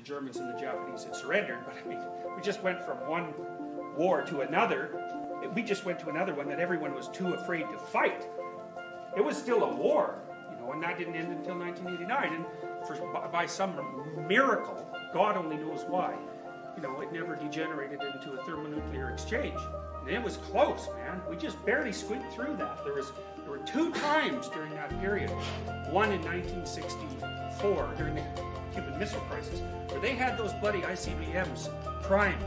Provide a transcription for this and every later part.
Germans and the Japanese had surrendered, but I mean, we just went from one war to another. We just went to another one that everyone was too afraid to fight. It was still a war, you know, and that didn't end until 1989. And by some miracle, God only knows why, you know, it never degenerated into a thermonuclear exchange. And it was close, man. We just barely squeaked through that. There were 2 times during that period. One in 1964 during the Cuban Missile Crisis, where they had those bloody ICBMs primed.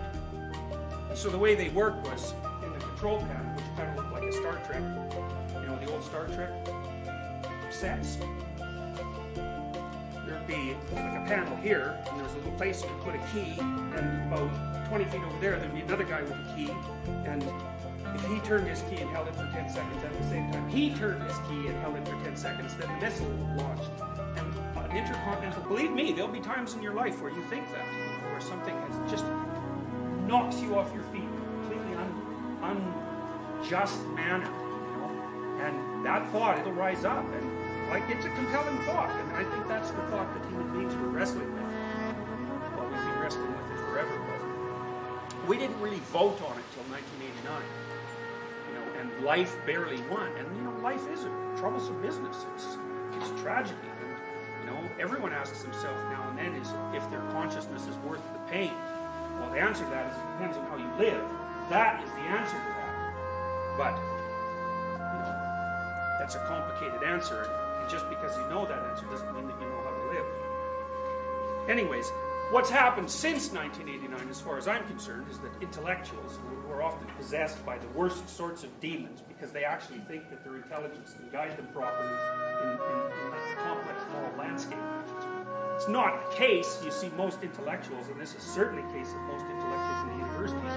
And so the way they worked was in the control panel, which kind of looked like a Star Trek, you know, the old Star Trek sets. There'd be like a panel here, and there's a little place you could put a key, and about 20 feet over there, there'd be another guy with a key, and if he turned his key and held it for 10 seconds, at the same time he turned his key and held it for 10 seconds, then the missile launched. And an intercontinental, believe me, there'll be times in your life where you think that, you know, where something has just knocks you off your feet in a completely unjust manner, you know, and that thought, it'll rise up, and like, it's a compelling thought, and I think that's the thought that human beings were wrestling with. Well, we've been wrestling with it forever, but we didn't really vote on it till 1989. You know, and life barely won. And, you know, life is a troublesome business. It's tragedy. And, you know, everyone asks himself now and then is if their consciousness is worth the pain. Well, the answer to that is it depends on how you live. That is the answer to that. But, you know, that's a complicated answer. And just because you know that answer doesn't mean that you know how to live. Anyways, what's happened since 1989, as far as I'm concerned, is that intellectuals who are often possessed by the worst sorts of demons because they actually think that their intelligence can guide them properly in a complex moral landscape. It's not the case. You see, most intellectuals, and this is certainly the case of most intellectuals in the universities,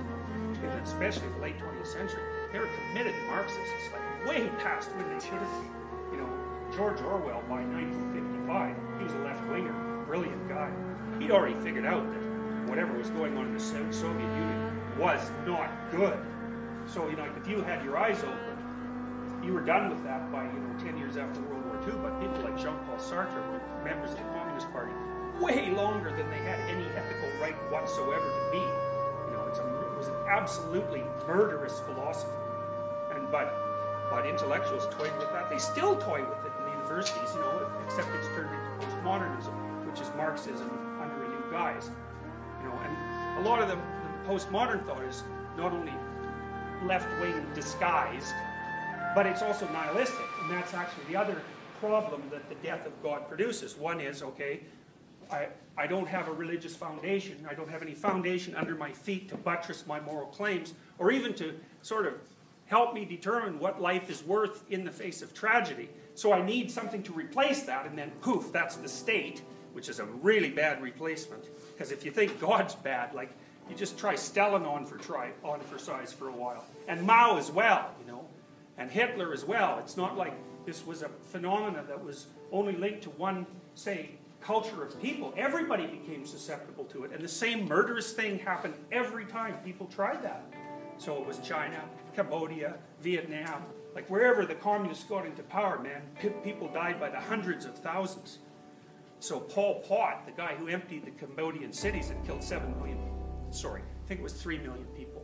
and especially in the late 20th century, they were committed Marxists, like way past when they should have been. You know, George Orwell, by 1955, he was a left-winger, brilliant guy. He'd already figured out that whatever was going on in the Soviet Union was not good. So, you know, like if you had your eyes open, you were done with that by, you know, 10 years after World War II. But people like Jean-Paul Sartre were members of the Communist Party way longer than they had any ethical right whatsoever to be. You know, it was an absolutely murderous philosophy. But intellectuals toyed with that. They still toy with it in the universities, you know, except it's turned into postmodernism, which is Marxism under a new guise. You know, and a lot of the postmodern thought is not only left-wing disguised, but it's also nihilistic. And that's actually the other problem that the death of God produces. One is, okay, I don't have a religious foundation. I don't have any foundation under my feet to buttress my moral claims, or even to sort of help me determine what life is worth in the face of tragedy. So I need something to replace that, and then poof, that's the state, which is a really bad replacement. Because if you think God's bad, like, you just try Stalin on for size for a while. And Mao as well, you know, and Hitler as well. It's not like this was a phenomenon that was only linked to one, say, culture of people. Everybody became susceptible to it, and the same murderous thing happened every time people tried that. So it was China, Cambodia, Vietnam, like wherever the communists got into power, man, people died by the hundreds of thousands. So Pol Pot, the guy who emptied the Cambodian cities and killed 3 million people.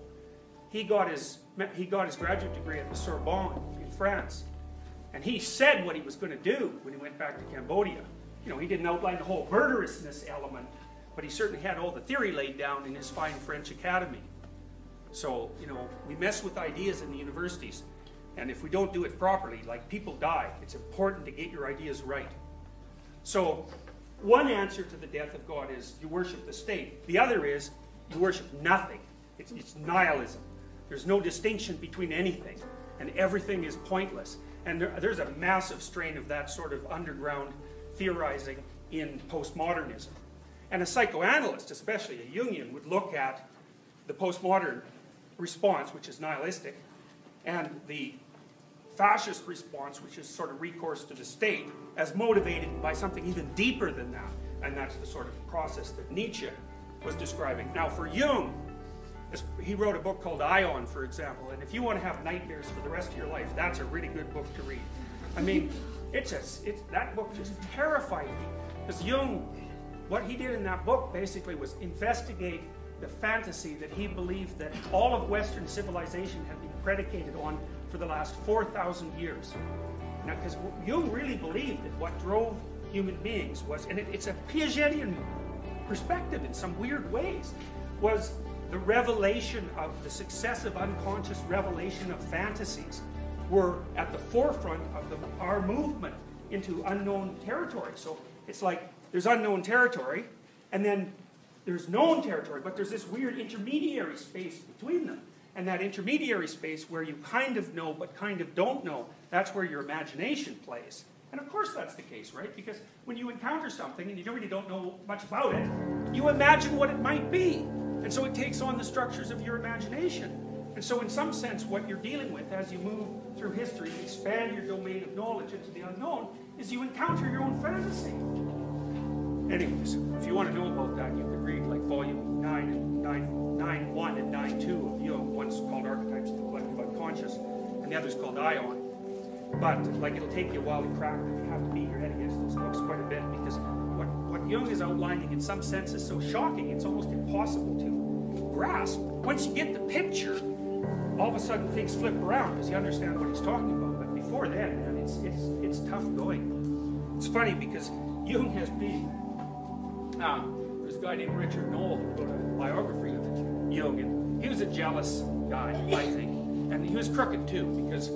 He got his graduate degree at the Sorbonne in France. And he said what he was going to do when he went back to Cambodia. You know, he didn't outline the whole murderousness element, but he certainly had all the theory laid down in his fine French academy. So, you know, we mess with ideas in the universities, and if we don't do it properly, like, people die. It's important to get your ideas right. So, one answer to the death of God is you worship the state. The other is you worship nothing. It's nihilism. There's no distinction between anything, and everything is pointless. And there's a massive strain of that sort of underground theorizing in postmodernism. And a psychoanalyst, especially a Jungian, would look at the postmodern response, which is nihilistic, and the fascist response, which is sort of recourse to the state, as motivated by something even deeper than that. And that's the sort of process that Nietzsche was describing. Now, for Jung, he wrote a book called Ion, for example, and if you want to have nightmares for the rest of your life, that's a really good book to read. I mean, that book just terrified me, because Jung what he did in that book basically was investigate the fantasy that he believed that all of Western civilization had been predicated on for the last 4,000 years. Now, because Jung really believed that what drove human beings was, and it's a Piagetian perspective in some weird ways, was the revelation of the successive unconscious revelation of fantasies were at the forefront of our movement into unknown territory. So it's like there's unknown territory, and then there's known territory, but there's this weird intermediary space between them. And that intermediary space where you kind of know but kind of don't know, that's where your imagination plays. And of course that's the case, right? Because when you encounter something and you really don't know much about it, you imagine what it might be. And so it takes on the structures of your imagination. And so in some sense, what you're dealing with as you move through history and expand your domain of knowledge into the unknown is you encounter your own fantasy. Anyways, if you want to know about that, you could read like volume 9 and 9.1 and 9.2 of Jung. One's called Archetypes of the Collective Unconscious, and the other's called Ion. But like it'll take you a while to crack them. You have to beat your head against those books quite a bit, because what Jung is outlining in some sense is so shocking, it's almost impossible to grasp. Once you get the picture, all of a sudden things flip around because you understand what he's talking about. But before then, man, it's tough going. It's funny because Jung has been. There's a guy named Richard Knoll who wrote a biography of Jung, and he was a jealous guy, I think, and he was crooked too, because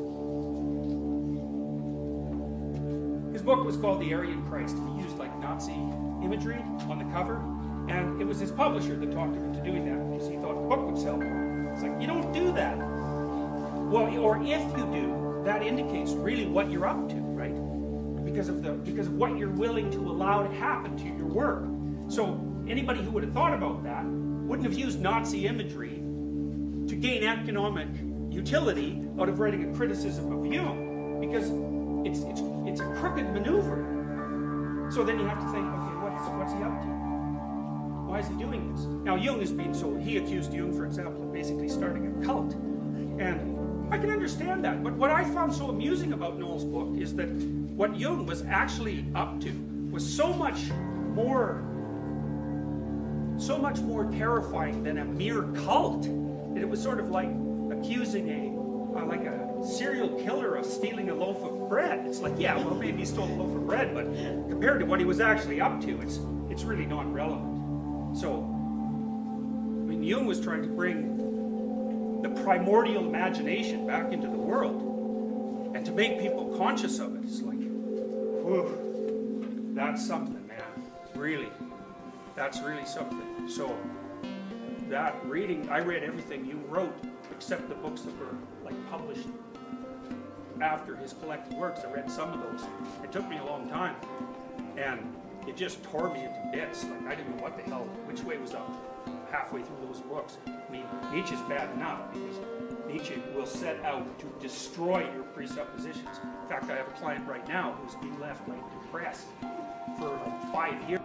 his book was called The Aryan Christ. He used like Nazi imagery on the cover, and it was his publisher that talked him into doing that because he thought the book would sell. It's like, you don't do that. Well, or if you do, that indicates really what you're up to, right? Because of what you're willing to allow to happen to your work. So anybody who would have thought about that wouldn't have used Nazi imagery to gain economic utility out of writing a criticism of Jung, because it's a crooked maneuver. So then you have to think, okay, what's he up to? Why is he doing this? Now Jung has been he accused Jung, for example, of basically starting a cult, and I can understand that. But what I found so amusing about Knoll's book is that what Jung was actually up to was so much more terrifying than a mere cult. That it was sort of like accusing a serial killer of stealing a loaf of bread. It's like, yeah, well, maybe he stole a loaf of bread, but compared to what he was actually up to, it's really not relevant. So, I mean, Jung was trying to bring the primordial imagination back into the world, and to make people conscious of it. It's like, whew, that's something, man. That's really something. So that reading, I read everything you wrote except the books that were like published after his collected works. I read some of those. It took me a long time, and it just tore me into bits. Like I didn't know what the hell, which way was up halfway through those books. I mean, Nietzsche's bad enough because Nietzsche will set out to destroy your presuppositions. In fact, I have a client right now who's been left like depressed for like 5 years.